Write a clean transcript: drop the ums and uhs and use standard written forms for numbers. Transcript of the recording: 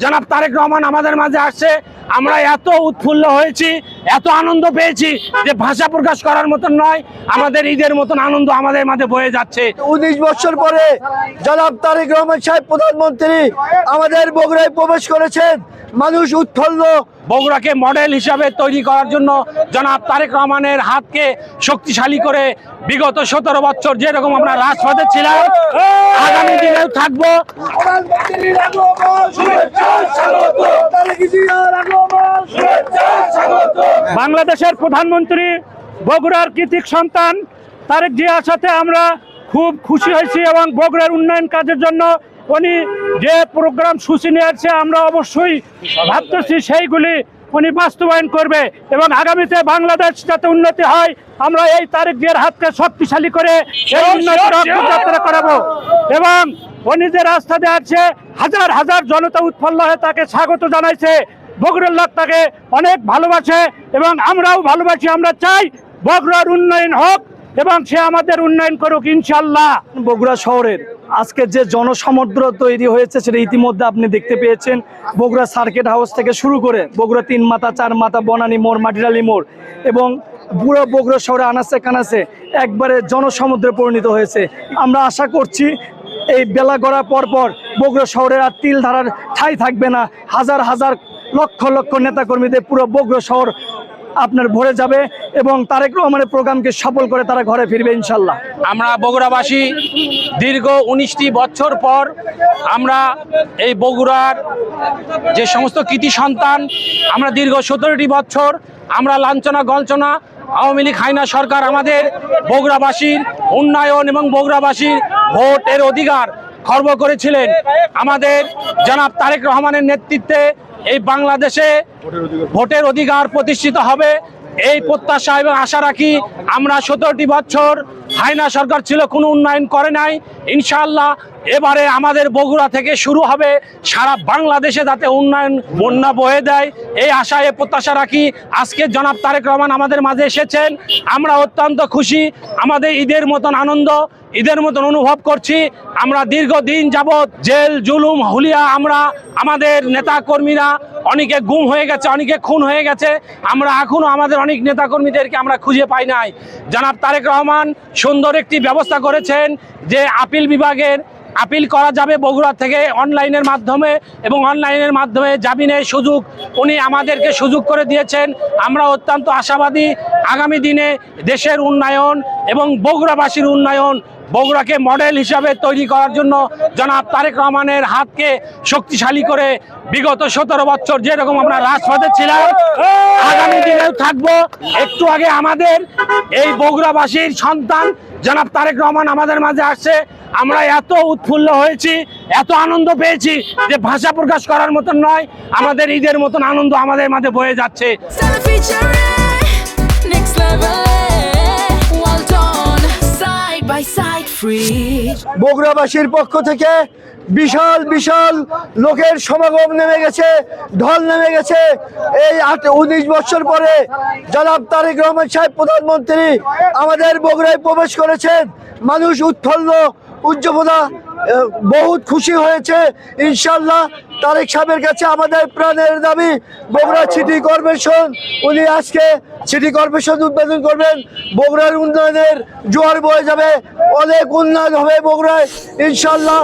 জনাব তারেক রহমান আমাদের মাঝে আসছে। আমরা এত উৎফুল্ল হয়েছি, এত আনন্দ পেয়েছি যে ভাষা প্রকাশ করার মতন নয়। আমাদের ঈদের মতন আনন্দ আমাদের মাঝে বয়ে যাচ্ছে। 19 বছর পরে জনাব তারেক রহমান সাহেব প্রধানমন্ত্রী আমাদের বগুড়ায় প্রবেশ করেছেন। মানুষ উৎফুল্ল। বগুড়াকে মডেল হিসাবে তৈরি করার জন্য জনাব তারেক রহমানের হাতকে শক্তিশালী করে বিগত 17 বছর যেরকম আমরা রাজপথে ছিলাম, আগামী দিনেও থাকবো। বাংলাদেশের প্রধানমন্ত্রী বগুড়ার কৃতিক সন্তান তারেক জিয়ার সাথে আমরা খুব খুশি হয়েছি এবং বগুড়ার উন্নয়ন কাজের জন্য উনি যে প্রোগ্রাম সূচি নিয়ে আসছে আমরা অবশ্যই ভাবতেছি সেইগুলি উনি বাস্তবায়ন করবে এবং আগামীতে বাংলাদেশ যাতে উন্নতি হয় আমরা এই তারেক জিয়ার হাতকে শক্তিশালী করে এই উন্নতির অগ্রযাত্রা করাবো। এবং উনি যে রাস্তা দিয়ে আসছে হাজার হাজার জনতা উৎফুল্ল হয়ে তাকে স্বাগত জানাইছে। বগুড়ার লোক তাকে অনেক ভালোবাসে এবং আমরাও ভালোবাসি। আমরা চাই বগুড়ার উন্নয়ন হোক এবং সে আমাদের উন্নয়ন করুক ইনশাল্লাহ। বগুড়া শহরের আজকে যে জনসমুদ্র তৈরি হয়েছে সেটা ইতিমধ্যে আপনি দেখতে পেয়েছেন। বগুড়া সার্কিট হাউস থেকে শুরু করে বগুড়া 3 মাথা 4 মাথা, বনানী মোড়, মাটিরালি মোড় এবং পুরো বগুড়া শহরে আনাচে কানাচে একবারে জনসমুদ্রে পরিণত হয়েছে। আমরা আশা করছি এই বেলা গড়া পরপর বগুড়া শহরের আর তিল ধারার ঠাঁই থাকবে না। হাজার হাজার লক্ষ লক্ষ নেতাকর্মীদের পুরো বগুড়া শহর আপনার ভরে যাবে এবং তারেক রহমানের প্রোগ্রামকে সফল করে তারা ঘরে ফিরবে ইনশাল্লাহ। আমরা বগুড়াবাসী দীর্ঘ 19টি বছর পর আমরা এই বগুড়ার যে সমস্ত কৃতি সন্তান, আমরা দীর্ঘ 17টি বছর আমরা লাঞ্ছনা গঞ্চনা আওয়ামী লীগ হাইনা সরকার আমাদের বগুড়াবাসীর উন্নয়ন এবং বগুড়াবাসীর ভোটের অধিকার খর্ব করেছিলেন। আমাদের জনাব তারেক রহমানের নেতৃত্বে এই বাংলাদেশে ভোটের অধিকার প্রতিষ্ঠিত হবে এই প্রত্যাশা এবং আশা রাখি। আমরা 17টি বছর হাইনা সরকার ছিল, কোনো উন্নয়ন করে নাই। ইনশাআল্লাহ এবারে আমাদের বগুড়া থেকে শুরু হবে, সারা বাংলাদেশে যাতে উন্নয়ন বন্যা বয়ে দেয় এই আশায় প্রত্যাশা রাখি। আজকে জনাব তারেক রহমান আমাদের মাঝে এসেছেন, আমরা অত্যন্ত খুশি। আমাদের ঈদের মতন আনন্দ, ঈদের মতন অনুভব করছি। আমরা দীর্ঘদিন যাবৎ জেল জুলুম হুলিয়া আমরা আমাদের নেতা কর্মীরা অনেকে গুম হয়ে গেছে, অনেকে খুন হয়ে গেছে। আমরা এখনো আমাদের অনেক নেতাকর্মীদেরকে আমরা খুঁজে পাই নাই। জনাব তারেক রহমান সুন্দর একটি ব্যবস্থা করেছেন যে আপিল বিভাগের আপিল করা যাবে বগুড়া থেকে অনলাইনের মাধ্যমে এবং অনলাইনের মাধ্যমে জামিনের সুযোগ উনি আমাদেরকে সুযোগ করে দিয়েছেন। আমরা অত্যন্ত আশাবাদী আগামী দিনে দেশের উন্নয়ন এবং বগুড়াবাসীর উন্নয়ন, বগুড়াকে মডেল হিসাবে তৈরি করার জন্য জনাব তারেক রহমানের হাতকে শক্তিশালী করে বিগত 17 বছর যেরকম আমরা রাজপথে ছিলাম, আগামী দিনেও থাকবো। একটু আগে আমাদের এই বগুড়াবাসীর সন্তান জনাব তারেক রহমান আমাদের মাঝে আসছে। আমরা এত উৎফুল্ল হয়েছি, এত আনন্দ পেয়েছি যে ভাষা প্রকাশ করার মতন নয়। আমাদের ঈদের মতন আনন্দ আমাদের মাঝে বয়ে যাচ্ছে। বগুড়াবাসীর পক্ষ থেকে বিশাল বিশাল লোকের সমাগম নেমে গেছে, ঢল নেমে গেছে। এই 19 বছর পরে জনাব তারেক রহমান সাহেব প্রধানমন্ত্রী আমাদের বগুড়ায় প্রবেশ করেছেন। মানুষ উৎফুল্ল, উজ্জীবনা, বহুত খুশি হয়েছে। ইনশাল্লাহ তারেক সাহেবের কাছে আমাদের প্রাণের দাবি বগুড়া সিটি কর্পোরেশন, উনি আজকে সিটি কর্পোরেশন উদ্বোধন করবেন। বগুড়ার উন্নয়নের জোয়ার বয়ে যাবে, অনেক উন্নয়ন হবে বগুড়ায় ইনশাল্লাহ।